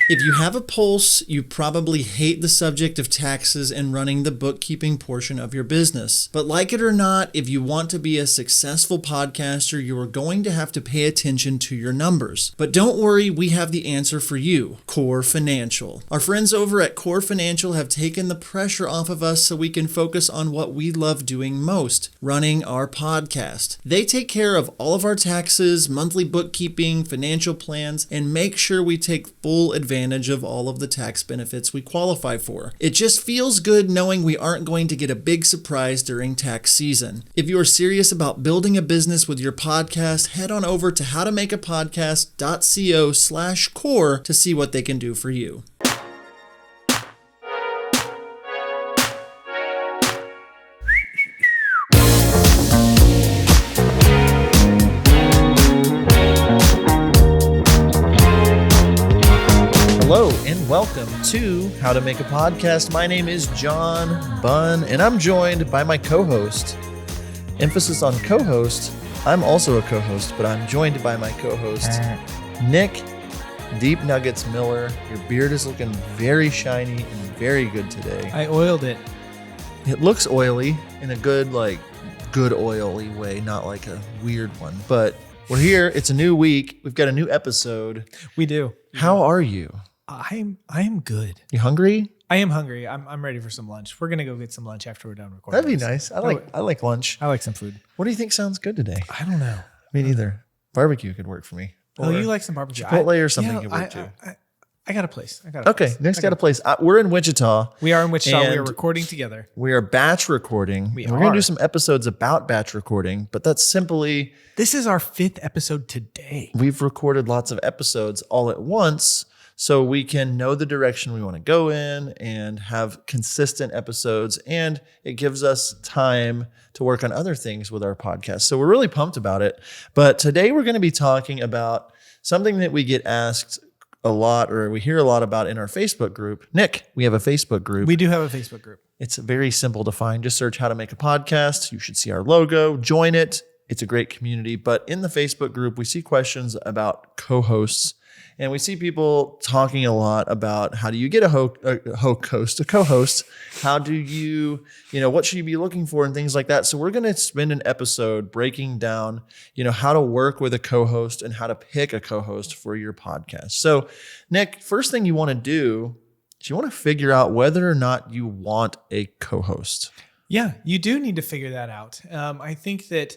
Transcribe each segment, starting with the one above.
If you have a pulse, you probably hate the subject of taxes and running the bookkeeping portion of your business. But like it or not, if you want to be a successful podcaster, you are going to have to pay attention to your numbers. But don't worry, we have the answer for you, Core Financial. Our friends over at Core Financial have taken the pressure off of us so we can focus on what we love doing most, running our podcast. They take care of all of our taxes, monthly bookkeeping, financial plans, and make sure we take full advantage of all of the tax benefits we qualify for. It just feels good knowing we aren't going to get a big surprise during tax season. If you are serious about building a business with your podcast, head on over to howtomakeapodcast.co/core to see what they can do for you. Hello and welcome to How to Make a Podcast. My name is John Bunn and I'm joined by my co-host. Emphasis on co-host. I'm also a co-host, but I'm joined by my co-host, Nick Deep Nuggets Miller. Your beard is looking very shiny and very good today. I oiled it. It looks oily in a good oily way, not like a weird one. But we're here. It's a new week. We've got a new episode. We do. How are you? I am good. You hungry? I am hungry. I'm ready for some lunch. We're gonna go get some lunch after we're done recording. That'd be nice. I like lunch. I like some food. What do you think sounds good today? I don't know. Me neither. Barbecue could work for me. Oh, you like some barbecue? Chipotle or something could work too. I got a place. Okay, Nick's got a place. We're in Wichita. We are in Wichita. We are and recording together. We are batch recording. We're going to do some episodes about batch recording, but that's simply... This is our 5th episode today. We've recorded lots of episodes all at once so we can know the direction we want to go in and have consistent episodes, and it gives us time to work on other things with our podcast. So we're really pumped about it. But today we're going to be talking about something that we get asked a lot, or we hear a lot about in our Facebook group. Nick, we have a Facebook group. We do have a Facebook group. It's very simple to find. Just search How to Make a Podcast. You should see our logo. Join it. It's a great community. But in the Facebook group, we see questions about co-hosts. And we see people talking a lot about how do you get a co-host? How do you, what should you be looking for and things like that. So we're going to spend an episode breaking down, how to work with a co-host and how to pick a co-host for your podcast. So Nick, first thing you want to do is you want to figure out whether or not you want a co-host. Yeah, you do need to figure that out. I think that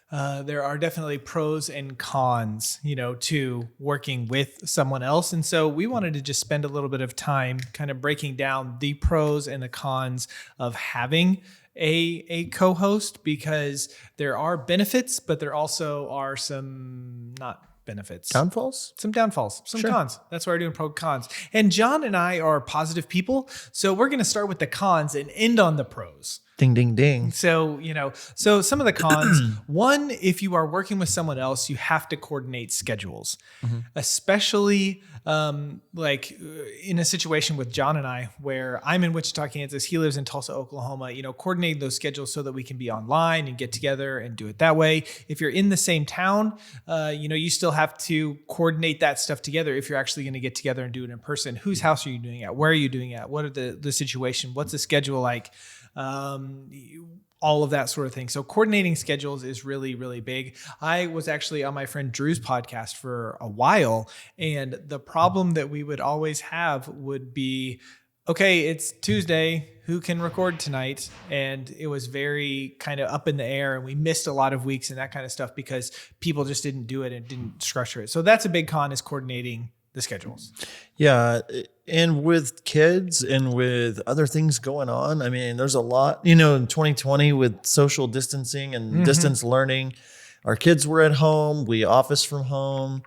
there are definitely pros and cons, to working with someone else. And so we wanted to just spend a little bit of time kind of breaking down the pros and the cons of having a co-host, because there are benefits, but there also are some not benefits. Downfalls? Some downfalls, some Sure. cons. That's why we're doing pro cons. And John and I are positive people. So we're going to start with the cons and end on the pros. Ding, ding, ding. So, so some of the cons, one, if you are working with someone else, you have to coordinate schedules, especially like in a situation with John and I, where I'm in Wichita, Kansas, he lives in Tulsa, Oklahoma, coordinating those schedules so that we can be online and get together and do it that way. If you're in the same town, you still have to coordinate that stuff together. If you're actually going to get together and do it in person, whose house are you doing it at? Where are you doing it at? What are the situation? What's the schedule like? All of that sort of thing. So coordinating schedules is really, really big. I was actually on my friend Drew's podcast for a while, and the problem that we would always have would be, okay, it's Tuesday, who can record tonight? And it was very kind of up in the air, and we missed a lot of weeks and that kind of stuff because people just didn't do it and didn't structure it. So that's a big con, is coordinating the schedules. Yeah. And with kids and with other things going on, I mean, there's a lot, in 2020 with social distancing and distance learning, our kids were at home, we office from home,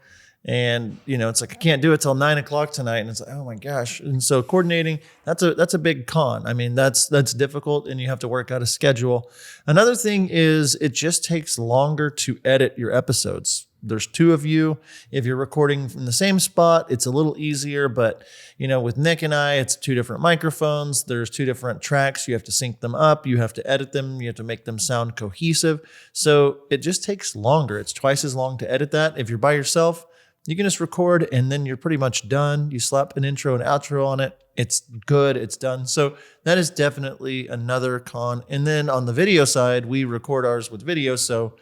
and, it's like, I can't do it till 9:00 tonight. And it's like, oh my gosh. And so coordinating, that's a big con. I mean, that's difficult, and you have to work out a schedule. Another thing is it just takes longer to edit your episodes. There's two of you. If you're recording from the same spot, it's a little easier. But, with Nick and I, it's two different microphones. There's two different tracks. You have to sync them up. You have to edit them. You have to make them sound cohesive. So it just takes longer. It's twice as long to edit that. If you're by yourself, you can just record and then you're pretty much done. You slap an intro and outro on it. It's good. It's done. So that is definitely another con. And then on the video side, we record ours with video. So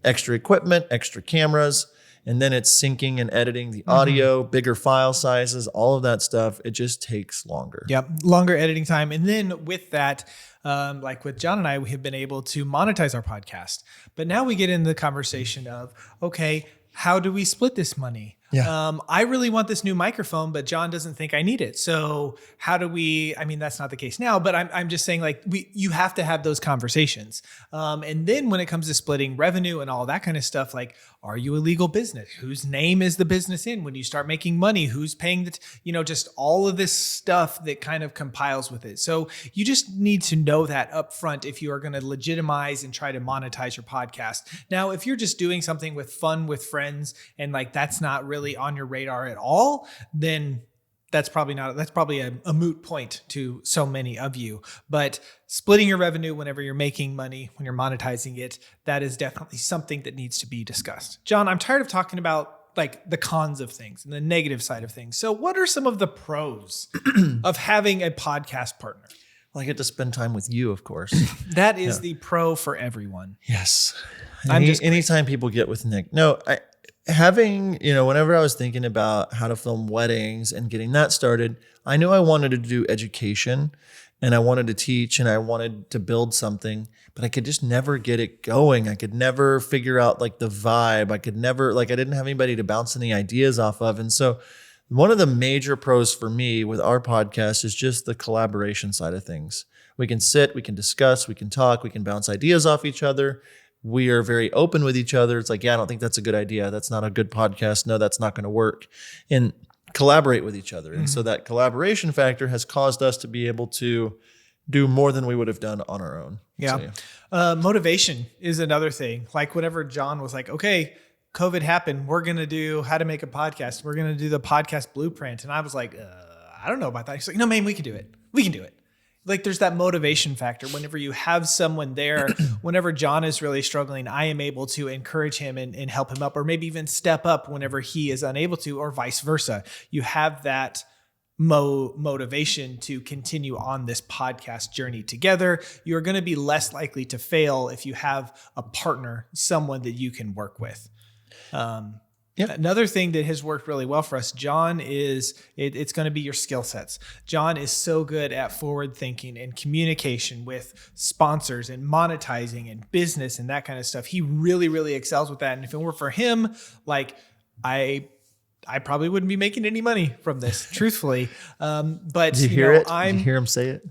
extra equipment, extra cameras, and then it's syncing and editing the audio, bigger file sizes, all of that stuff. It just takes longer. Yep. Longer editing time. And then with that, like with John and I, we have been able to monetize our podcast. But now we get into the conversation of, okay, how do we split this money? Yeah. I really want this new microphone, but John doesn't think I need it. So how do we, I mean, that's not the case now, but I'm just saying like you have to have those conversations. And then when it comes to splitting revenue and all that kind of stuff, like, are you a legal business? Whose name is the business in? When you start making money, who's paying just all of this stuff that kind of compiles with it. So you just need to know that up front if you are going to legitimize and try to monetize your podcast. Now, if you're just doing something with fun with friends and like that's not really on your radar at all, then that's probably a moot point to so many of you. But splitting your revenue whenever you're making money, when you're monetizing it, that is definitely something that needs to be discussed. John, I'm tired of talking about like the cons of things and the negative side of things. So what are some of the pros of having a podcast partner? Well, I get to spend time with you, of course. That is the pro for everyone. Yes. Anytime people get with Nick. No, whenever I was thinking about how to film weddings and getting that started, I knew I wanted to do education and I wanted to teach and I wanted to build something, but I could just never get it going. I could never figure out like the vibe. I didn't have anybody to bounce any ideas off of. And so one of the major pros for me with our podcast is just the collaboration side of things. We can sit, we can discuss, we can talk, we can bounce ideas off each other. We are very open with each other. It's like, yeah, I don't think that's a good idea. That's not a good podcast. No, that's not going to work. And collaborate with each other. And so that collaboration factor has caused us to be able to do more than we would have done on our own. Yeah. So, motivation is another thing. Like whenever John was like, okay, COVID happened, we're going to do how to make a podcast. We're going to do the podcast blueprint. And I was like, I don't know about that. He's like, no, man, we can do it. We can do it. Like there's that motivation factor. Whenever you have someone there, whenever John is really struggling, I am able to encourage him and help him up, or maybe even step up whenever he is unable to, or vice versa. You have that motivation to continue on this podcast journey together. You're going to be less likely to fail if you have a partner, someone that you can work with. Another thing that has worked really well for us, John, is it's going to be your skill sets. John is so good at forward thinking and communication with sponsors and monetizing and business and that kind of stuff. He really, really excels with that. And if it weren't for him, like I probably wouldn't be making any money from this, truthfully. But did you hear it? Did you hear him say it?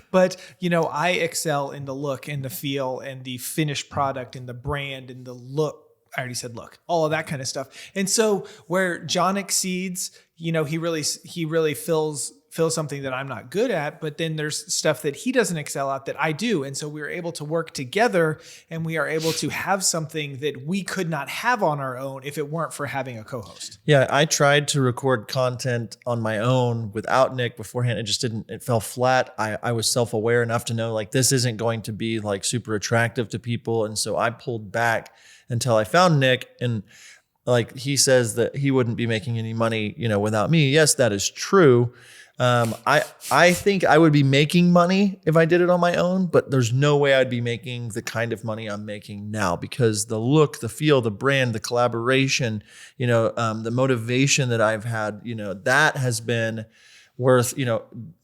But I excel in the look and the feel and the finished product and the brand and the look. I already said, look, all of that kind of stuff. And so where John exceeds, he really fills something that I'm not good at, but then there's stuff that he doesn't excel at that I do. And so we were able to work together and we are able to have something that we could not have on our own if it weren't for having a co-host. Yeah. I tried to record content on my own without Nick beforehand. It fell flat. I was self-aware enough to know like, this isn't going to be like super attractive to people. And so I pulled back until I found Nick, and like he says that he wouldn't be making any money, without me. Yes, that is true. I think I would be making money if I did it on my own, but there's no way I'd be making the kind of money I'm making now because the look, the feel, the brand, the collaboration, the motivation that I've had, that has been worth,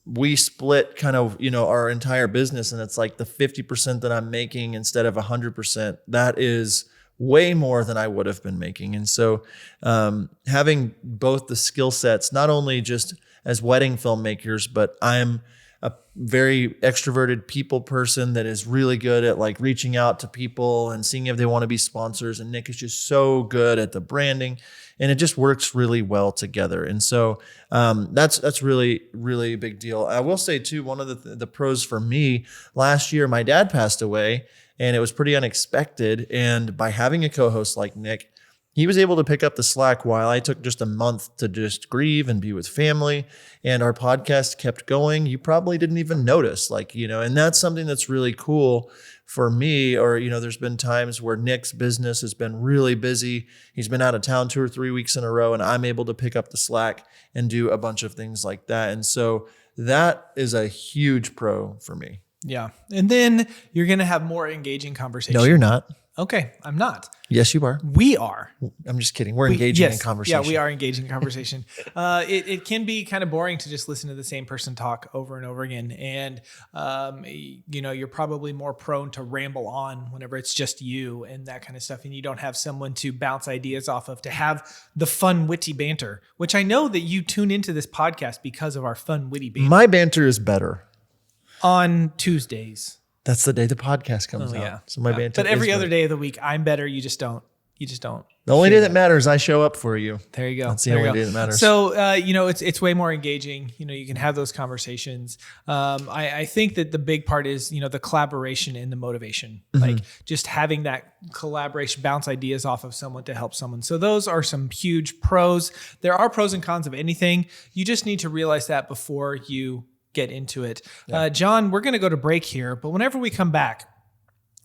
we split kind of, our entire business, and it's like the 50% that I'm making instead of 100%. That is way more than I would have been making. And so having both the skill sets, not only just as wedding filmmakers, but I'm a very extroverted people person that is really good at like reaching out to people and seeing if they want to be sponsors. And Nick is just so good at the branding, and it just works really well together. And so that's really, really a big deal. I will say too, one of the pros for me, last year, my dad passed away, and it was pretty unexpected. And by having a co-host like Nick, he was able to pick up the slack while I took just a month to just grieve and be with family, and our podcast kept going. You probably didn't even notice, and that's something that's really cool for me. Or, there's been times where Nick's business has been really busy. He's been out of town 2 or 3 weeks in a row, and I'm able to pick up the slack and do a bunch of things like that. And so that is a huge pro for me. Yeah. And then you're going to have more engaging conversation. No, you're not. Okay. I'm not. Yes, you are. We are. I'm just kidding. We're engaging in conversation. Yeah, we are engaging in conversation. It can be kind of boring to just listen to the same person talk over and over again. And, you're probably more prone to ramble on whenever it's just you and that kind of stuff. And you don't have someone to bounce ideas off of, to have the fun, witty banter, which I know that you tune into this podcast because of our fun, witty banter. My banter is better On Tuesdays. That's the day the podcast comes out. Yeah. So my banter. But every other day of the week, I'm better. You just don't. The only day that matters, I show up for you. There you go. That's the only day that matters. So, it's way more engaging. You can have those conversations. I think that the big part is, the collaboration and the motivation, like just having that collaboration, bounce ideas off of someone to help someone. So those are some huge pros. There are pros and cons of anything. You just need to realize that before you get into it. Yeah. John, we're going to go to break here, but whenever we come back,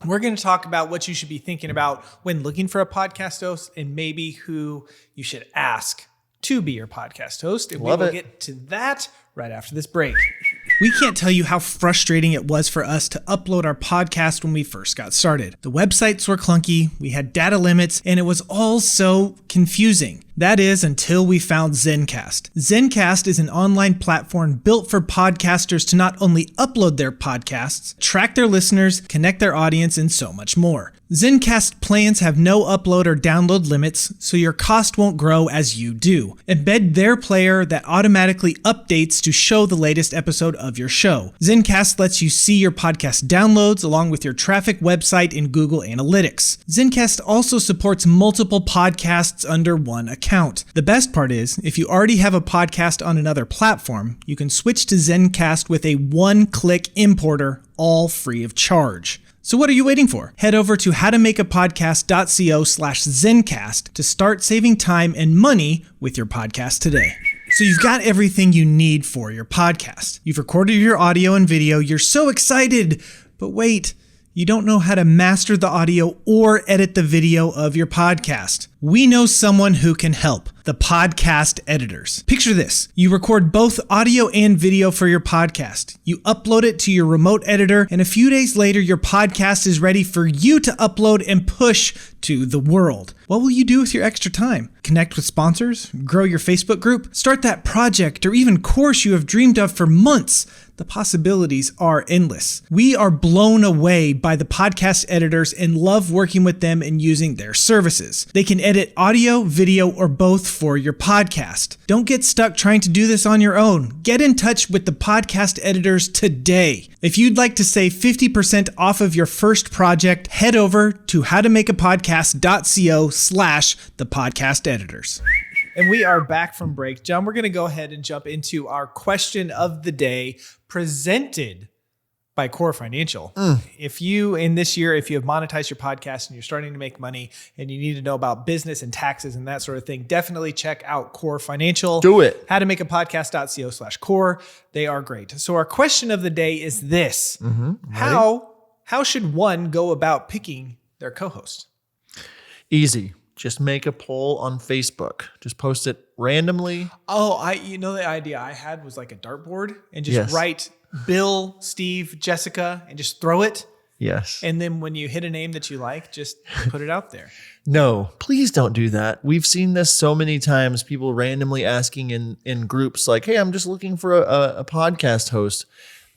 we're going to talk about what you should be thinking about when looking for a podcast host and maybe who you should ask to be your podcast host. And we will get to that right after this break. We can't tell you how frustrating it was for us to upload our podcast when we first got started. The websites were clunky, we had data limits, and it was all so confusing. That is, until we found Zencastr. Zencastr is an online platform built for podcasters to not only upload their podcasts, track their listeners, connect their audience, and so much more. Zencastr plans have no upload or download limits, so your cost won't grow as you do. Embed their player that automatically updates to show the latest episode of your show. Zencastr lets you see your podcast downloads along with your traffic, website, and Google Analytics. Zencastr also supports multiple podcasts under one account. The best part is, if you already have a podcast on another platform, you can switch to Zencastr with a one-click importer, all free of charge. So what are you waiting for? Head over to howtomakeapodcast.co/Zencastr to start saving time and money with your podcast today. So you've got everything you need for your podcast. You've recorded your audio and video. You're so excited, but wait, you don't know how to master the audio or edit the video of your podcast. We know someone who can help. The Podcast Editors. Picture this. You record both audio and video for your podcast. You upload it to your remote editor, and a few days later, your podcast is ready for you to upload and push to the world. What will you do with your extra time? Connect with sponsors? Grow your Facebook group? Start that project or even course you have dreamed of for months? The possibilities are endless. We are blown away by the Podcast Editors and love working with them and using their services. They can edit audio, video, or both for your podcast. Don't get stuck trying to do this on your own. Get in touch with the Podcast Editors today. If you'd like to save 50% off of your first project, head over to howtomakeapodcast.co/thepodcasteditors. And we are back from break. John, we're going to go ahead and jump into our question of the day presented by Core Financial. If you have monetized your podcast and you're starting to make money and you need to know about business and taxes and that sort of thing, definitely check out Core Financial. Do it. Howtomakeapodcast.co/Core. They are great. So our question of the day is this. How should one go about picking their co-host? Easy. Just make a poll on Facebook. Just post it randomly. Oh, the idea I had was like a dartboard and just write Bill, Steve, Jessica, and just throw it. Yes. And then when you hit a name that you like, just put it out there. No, please don't do that. We've seen this so many times, people randomly asking in groups like, hey, I'm just looking for a podcast host.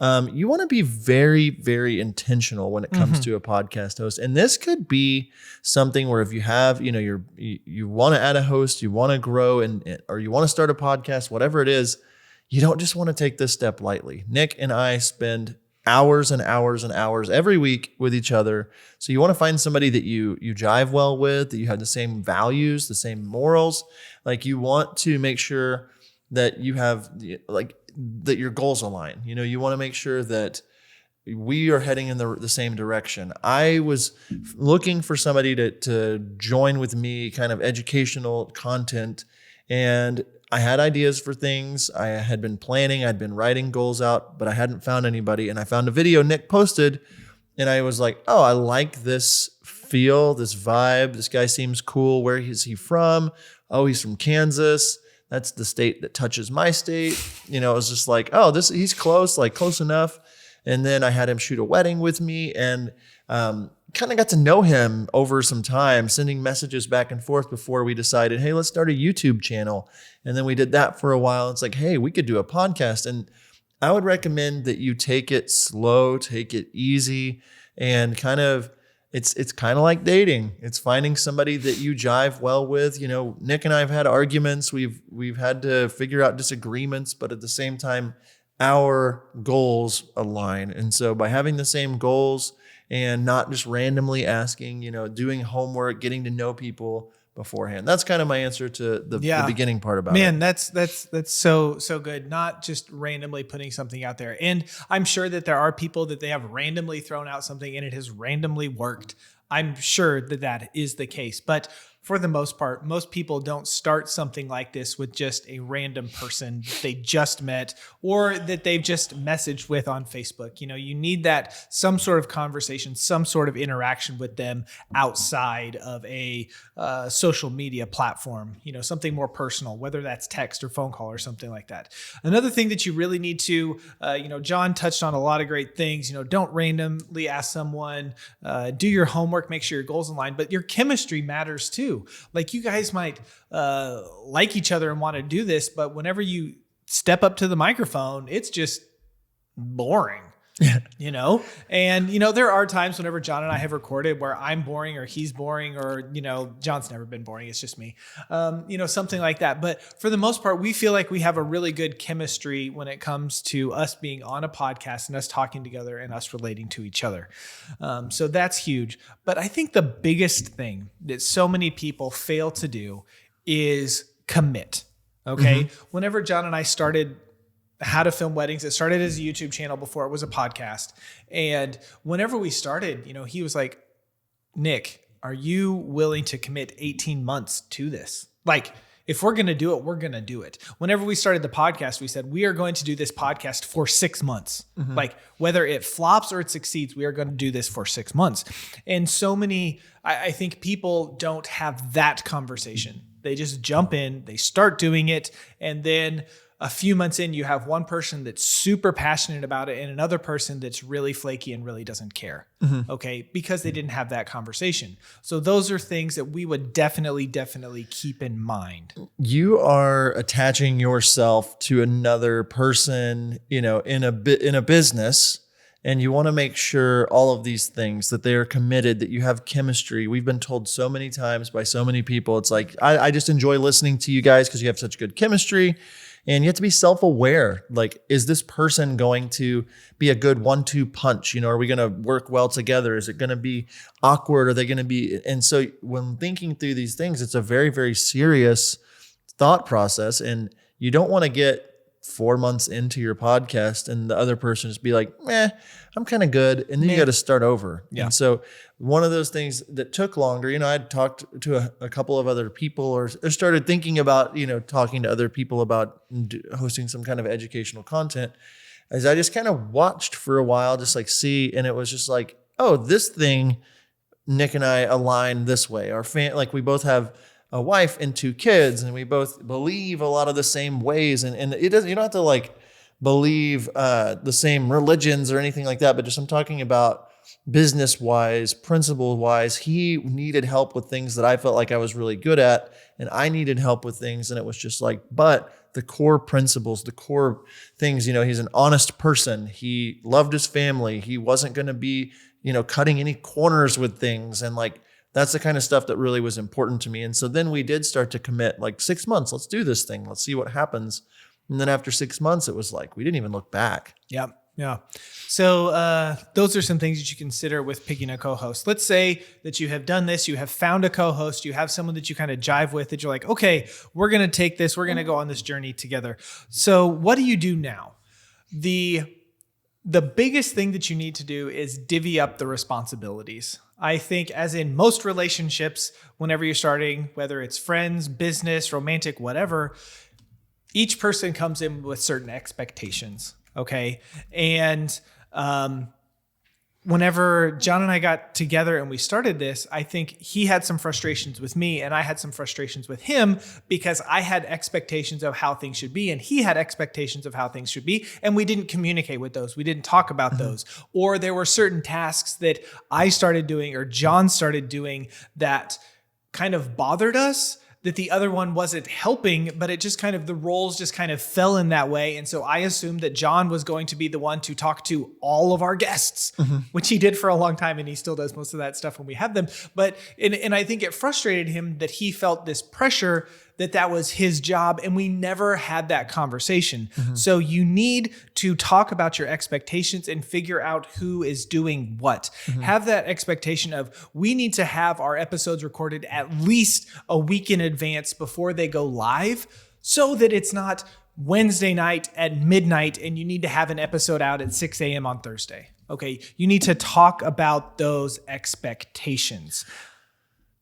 You want to be very, very intentional when it comes to a podcast host. And this could be something where if you have, you want to add a host, you want to grow or you want to start a podcast, whatever it is, you don't just want to take this step lightly. Nick and I spend hours and hours and hours every week with each other. So you want to find somebody that you jive well with, that you have the same values, the same morals. Like you want to make sure that you have that your goals align. You want to make sure that we are heading in the same direction. I was looking for somebody to join with me, kind of educational content, and I had ideas for things. I had been planning, I'd been writing goals out, but I hadn't found anybody. And I found a video Nick posted, and I was like, oh, I like this feel, this vibe. This guy seems cool. Where is he from? Oh, he's from Kansas. That's the state that touches my state. It was just like, oh, he's close, like close enough. And then I had him shoot a wedding with me, and kind of got to know him over some time, sending messages back and forth before we decided, hey, let's start a YouTube channel. And then we did that for a while. It's like, hey, we could do a podcast. And I would recommend that you take it slow, take it easy, and kind of, it's kind of like dating. It's finding somebody that you jive well with. Nick and I have had arguments. We've had to figure out disagreements, but at the same time, our goals align. And so by having the same goals and not just randomly asking, doing homework, getting to know people beforehand. That's kind of my answer to the beginning part about it. Man, that's so good. Not just randomly putting something out there. And I'm sure that there are people that they have randomly thrown out something and it has randomly worked. I'm sure that is the case. But for the most part, most people don't start something like this with just a random person they just met or that they've just messaged with on Facebook. You need that some sort of conversation, some sort of interaction with them outside of a social media platform, something more personal, whether that's text or phone call or something like that. Another thing that you really need to, John touched on a lot of great things. Don't randomly ask someone, do your homework, make sure your goals align, but your chemistry matters too. Like you guys might like each other and want to do this, but whenever you step up to the microphone, it's just boring. And there are times whenever John and I have recorded where I'm boring or he's boring or, John's never been boring. It's just me, something like that. But for the most part, we feel like we have a really good chemistry when it comes to us being on a podcast and us talking together and us relating to each other. So that's huge. But I think the biggest thing that so many people fail to do is commit. Okay. Mm-hmm. Whenever John and I started How to Film Weddings, it started as a YouTube channel before it was a podcast. And whenever we started, he was like, Nick, are you willing to commit 18 months to this? Like, if we're going to do it, we're going to do it. Whenever we started the podcast, we said, we are going to do this podcast for 6 months. Mm-hmm. Like whether it flops or it succeeds, we are going to do this for 6 months. And so many, I think people don't have that conversation. They just jump in, they start doing it. And then a few months in, you have one person that's super passionate about it and another person that's really flaky and really doesn't care. Mm-hmm. Okay. Because they didn't have that conversation. So those are things that we would definitely keep in mind. You are attaching yourself to another person, in a business, and you want to make sure all of these things that they are committed, that you have chemistry. We've been told so many times by so many people. It's like, I just enjoy listening to you guys because you have such good chemistry. And you have to be self-aware. Like, is this person going to be a good 1-2 punch? Are we going to work well together? Is it going to be awkward? Are they going to be? And so when thinking through these things, it's a very, very serious thought process. And you don't want to get 4 months into your podcast and the other person just be like, I'm kind of good. And then you got to start over. Yeah. And so one of those things that took longer, I'd talked to a couple of other people or started thinking about, talking to other people about hosting some kind of educational content, as I just kind of watched for a while, just like see, and it was just like, oh, this thing, Nick and I align this way. Like we both have a wife and 2 kids, and we both believe a lot of the same ways. And it doesn't, you don't have to like believe the same religions or anything like that, but just I'm talking about business wise, principle wise. He needed help with things that I felt like I was really good at, and I needed help with things. And it was just like, but the core principles, the core things, he's an honest person. He loved his family. He wasn't going to be, cutting any corners with things. And like, that's the kind of stuff that really was important to me. And so then we did start to commit, like 6 months, let's do this thing. Let's see what happens. And then after 6 months, it was like, we didn't even look back. Yeah. Yeah. So those are some things that you consider with picking a co-host. Let's say that you have done this, you have found a co-host, you have someone that you kind of jive with, that you're like, okay, we're going to take this, we're going to go on this journey together. So what do you do now? The The biggest thing that you need to do is divvy up the responsibilities. I think, as in most relationships, whenever you're starting, whether it's friends, business, romantic, whatever, each person comes in with certain expectations. Okay. And whenever John and I got together and we started this, I think he had some frustrations with me and I had some frustrations with him because I had expectations of how things should be and he had expectations of how things should be. And we didn't communicate with those. We didn't talk about those. Or there were certain tasks that I started doing or John started doing that kind of bothered us, that the other one wasn't helping, but it just kind of, the roles just kind of fell in that way. And so I assumed that John was going to be the one to talk to all of our guests, which he did for a long time. And he still does most of that stuff when we have them. But, and I think it frustrated him that he felt this pressure that was his job. And we never had that conversation. So you need to talk about your expectations and figure out who is doing what. Have that expectation of, we need to have our episodes recorded at least a week in advance before they go live, so that it's not Wednesday night at midnight and you need to have an episode out at 6 a.m. on Thursday. Okay. You need to talk about those expectations.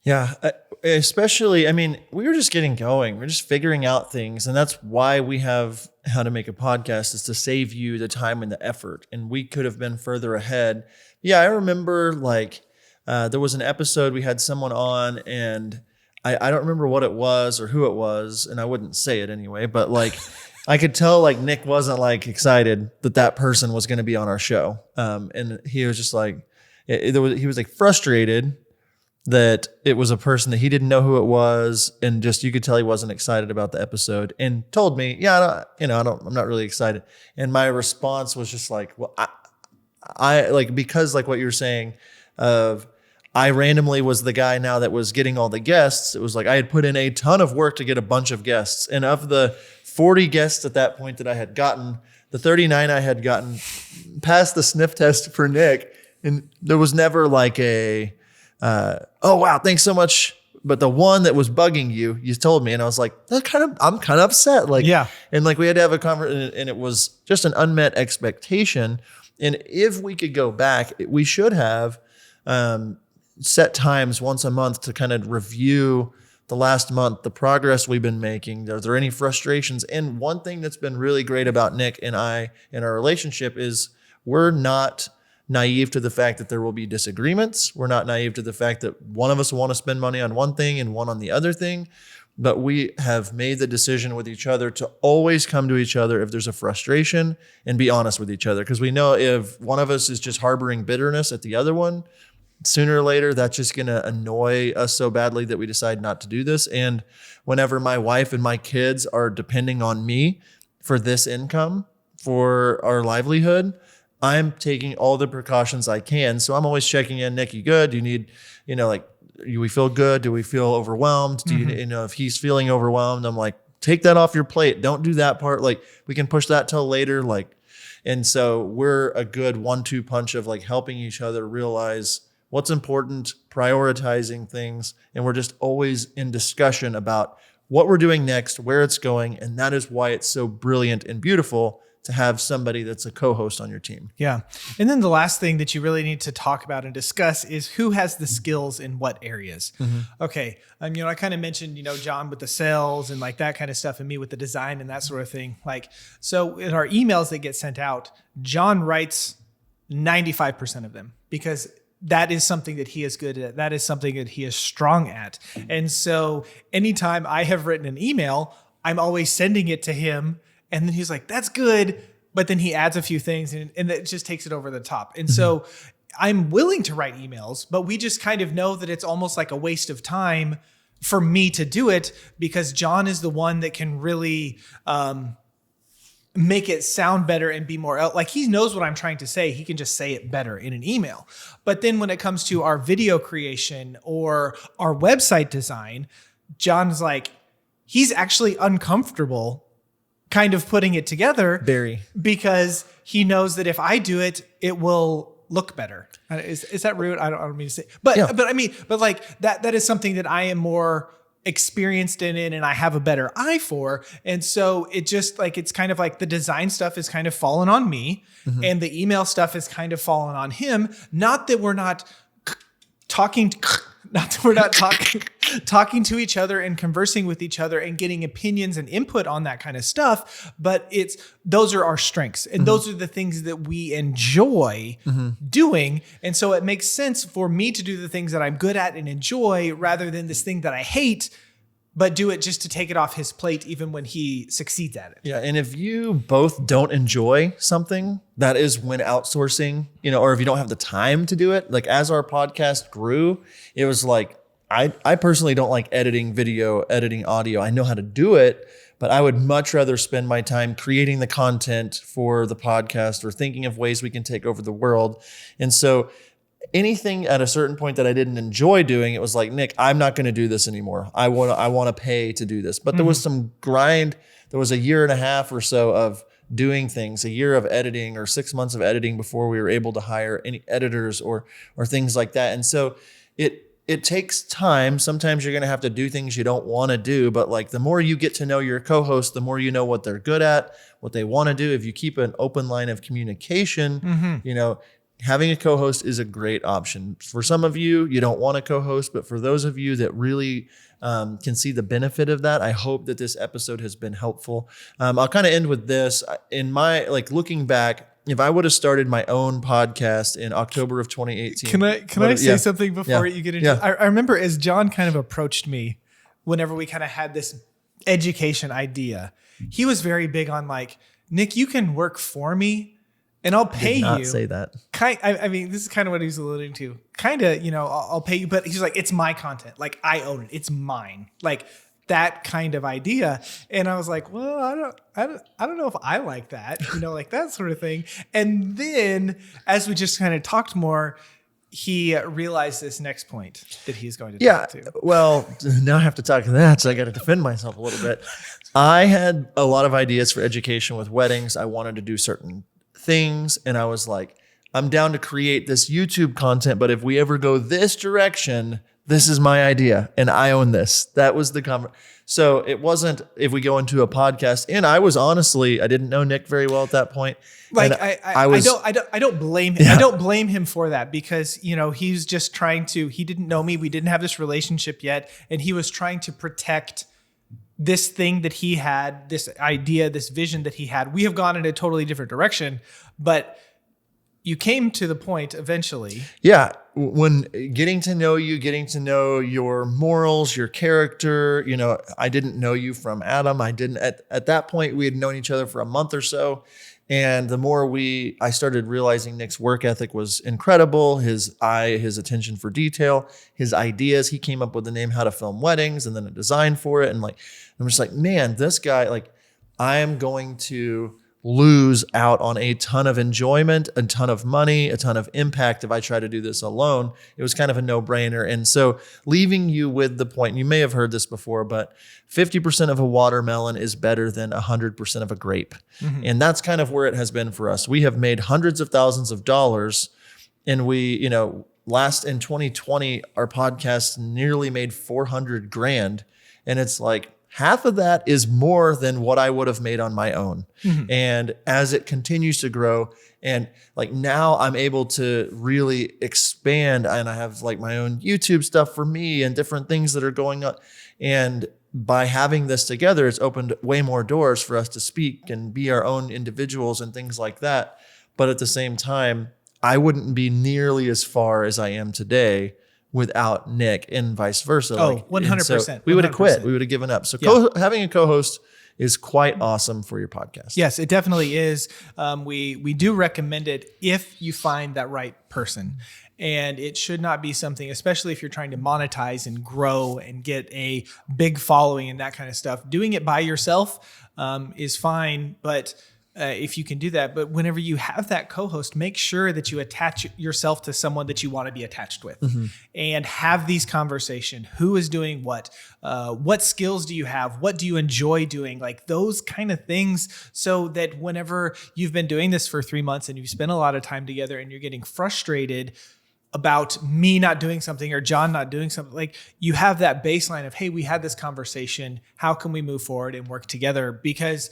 Yeah, especially, I mean, we were just getting going. We're just figuring out things. And that's why we have How to Make a Podcast, is to save you the time and the effort. And we could have been further ahead. Yeah, I remember there was an episode we had someone on and I don't remember what it was or who it was. And I wouldn't say it anyway, but I could tell Nick wasn't excited that person was going to be on our show. And he was just he was frustrated that it was a person that he didn't know who it was, and just you could tell he wasn't excited about the episode, and told me, I'm not really excited. And my response was just well, I because what you were saying of, I randomly was the guy now that was getting all the guests. It was I had put in a ton of work to get a bunch of guests, and of the 40 guests at that point that I had gotten, the 39 I had gotten passed the sniff test for Nick, and there was never oh wow, thanks so much. But the one that was bugging you told me, and I was I'm kind of upset. Yeah. And we had to have a conversation, and it was just an unmet expectation. And if we could go back, we should have set times once a month to kind of review the last month, the progress we've been making. Are there any frustrations? And one thing that's been really great about Nick and I in our relationship is we're not naive to the fact that there will be disagreements. We're not naive to the fact that one of us will want to spend money on one thing and one on the other thing. But we have made the decision with each other to always come to each other if there's a frustration and be honest with each other. Because we know if one of us is just harboring bitterness at the other one, sooner or later, that's just going to annoy us so badly that we decide not to do this. And whenever my wife and my kids are depending on me for this income, for our livelihood, I'm taking all the precautions I can. So I'm always checking in. Nick, you good? Do you need, do we feel good? Do we feel overwhelmed? Do you, if he's feeling overwhelmed, I'm take that off your plate. Don't do that part. We can push that till later. And so we're a good 1-2 punch of helping each other realize what's important, prioritizing things. And we're just always in discussion about what we're doing next, where it's going. And that is why it's so brilliant and beautiful to have somebody that's a co-host on your team. Yeah. And then the last thing that you really need to talk about and discuss is who has the skills in what areas. Okay. I kind of mentioned, John with the sales and that kind of stuff, and me with the design and that sort of thing. So in our emails that get sent out, John writes 95% of them because that is something that he is good at. That is something that he is strong at. And so anytime I have written an email, I'm always sending it to him. And then he's like, that's good. But then he adds a few things and it just takes it over the top. And so I'm willing to write emails, but we just kind of know that it's almost like a waste of time for me to do it because John is the one that can really make it sound better and be more he knows what I'm trying to say. He can just say it better in an email. But then when it comes to our video creation or our website design, John's he's actually uncomfortable kind of putting it together because he knows that if I do it, it will look better. Is that rude? I don't mean to say, but yeah. But that is something that I am more experienced in it and I have a better eye for. And so it just like, it's kind of like the design stuff is kind of fallen on me and the email stuff is kind of fallen on him. Not that we're not talking talking to each other and conversing with each other and getting opinions and input on that kind of stuff, but those are our strengths and those are the things that we enjoy doing. And so it makes sense for me to do the things that I'm good at and enjoy rather than this thing that I hate, but do it just to take it off his plate even when he succeeds at it. Yeah. And if you both don't enjoy something, that is when outsourcing, or if you don't have the time to do it, like as our podcast grew, it was like, I personally don't like editing video, editing audio. I know how to do it, but I would much rather spend my time creating the content for the podcast or thinking of ways we can take over the world. And so anything at a certain point that I didn't enjoy doing, it was like, Nick, I'm not going to do this anymore. I want to pay to do this. But there was some grind. There was a year and a half or so of doing things, a year of editing or 6 months of editing before we were able to hire any editors or things like that. And so it takes time. Sometimes you're going to have to do things you don't want to do, but like the more you get to know your co-host, the more you know what they're good at, what they want to do. If you keep an open line of communication, having a co-host is a great option. For some of you, you don't want a co-host, but for those of you that really can see the benefit of that, I hope that this episode has been helpful. I'll kind of end with this. In my, looking back, if I would have started my own podcast in October of 2018. Can I say something before you get into it? Yeah. I remember as John kind of approached me whenever we kind of had this education idea, he was very big on like, Nick, you can work for me and I'll pay you. Not say that. I mean, this is kind of what he's alluding to. Kind of, I'll pay you, but he's like, it's my content. Like I own it. It's mine. Like that kind of idea. And I was like, well, I don't know if I like that, like that sort of thing. And then as we just kind of talked more, he realized this next point that he's going to talk to. Well, now I have to talk to that. So I got to defend myself a little bit. I had a lot of ideas for education with weddings. I wanted to do certain things. And I was like, I'm down to create this YouTube content, but if we ever go this direction, this is my idea and I own this. That was the So it wasn't if we go into a podcast. And I was honestly, I didn't know Nick very well at that point. Like I don't blame him. Yeah. I don't blame him for that because, he's just he didn't know me. We didn't have this relationship yet. And he was trying to protect this thing that he had, this idea, this vision that he had. We have gone in a totally different direction, but you came to the point eventually. Yeah. When getting to know you, getting to know your morals, your character, I didn't know you from Adam. I didn't at that point, we had known each other for a month or so. And the more I started realizing Nick's work ethic was incredible. His attention for detail, his ideas, he came up with the name How to Film Weddings and then a design for it. And I'm just like, man, this guy, I am going to lose out on a ton of enjoyment, a ton of money, a ton of impact if I try to do this alone. It was kind of a no-brainer. And so leaving you with the point, you may have heard this before, but 50% of a watermelon is better than 100% of a grape. Mm-hmm. And that's kind of where it has been for us. We have made hundreds of thousands of dollars and we, last in 2020, our podcast nearly made $400,000. And it's like, half of that is more than what I would have made on my own. Mm-hmm. And as it continues to grow and now I'm able to really expand and I have my own YouTube stuff for me and different things that are going on. And by having this together, it's opened way more doors for us to speak and be our own individuals and things like that. But at the same time, I wouldn't be nearly as far as I am today without Nick and vice versa. 100%. So we would have quit. We would have given up. So having a co-host is quite awesome for your podcast. Yes, it definitely is. We do recommend it if you find that right person. And it should not be something, especially if you're trying to monetize and grow and get a big following and that kind of stuff. Doing it by yourself is fine, but if you can do that. But whenever you have that co-host, make sure that you attach yourself to someone that you want to be attached with and have these conversations. Who is doing what? What skills do you have? What do you enjoy doing? Those kind of things, so that whenever you've been doing this for 3 months and you've spent a lot of time together and you're getting frustrated, about me not doing something or John not doing something. Like, you have that baseline of, hey, we had this conversation. How can we move forward and work together? Because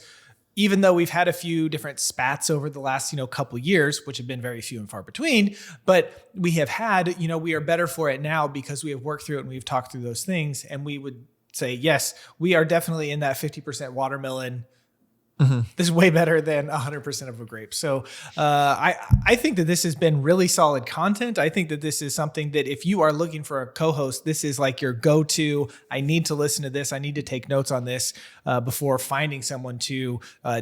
even though we've had a few different spats over the last, couple years, which have been very few and far between, but we have had, we are better for it now because we have worked through it and we've talked through those things. And we would say, yes, we are definitely in that 50% watermelon. This is way better than 100% of a grape. So I think that this has been really solid content. I think that this is something that if you are looking for a co-host, this is like your go-to. I need to listen to this. I need to take notes on this before finding someone to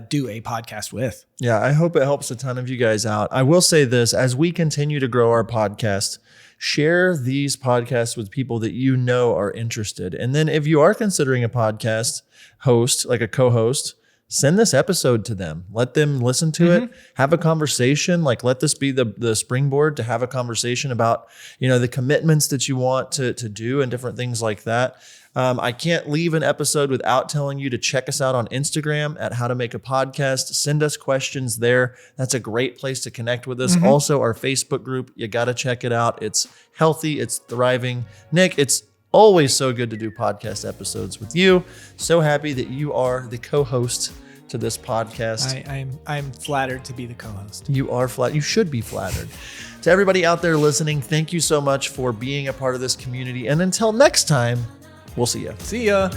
do a podcast with. Yeah, I hope it helps a ton of you guys out. I will say this, as we continue to grow our podcast, share these podcasts with people that you know are interested. And then if you are considering a podcast host, like a co-host, send this episode to them. Let them listen to it. Have a conversation. Like, let this be the springboard to have a conversation about, the commitments that you want to do and different things like that. I can't leave an episode without telling you to check us out on Instagram at How to Make a Podcast. Send us questions there. That's a great place to connect with us. Also, our Facebook group, you got to check it out. It's healthy. It's thriving. Nick, it's always so good to do podcast episodes with you. So happy that you are the co-host to this podcast. I'm flattered to be the co-host. You are flattered. You should be flattered. To everybody out there listening, thank you so much for being a part of this community. And until next time, we'll see you. See ya.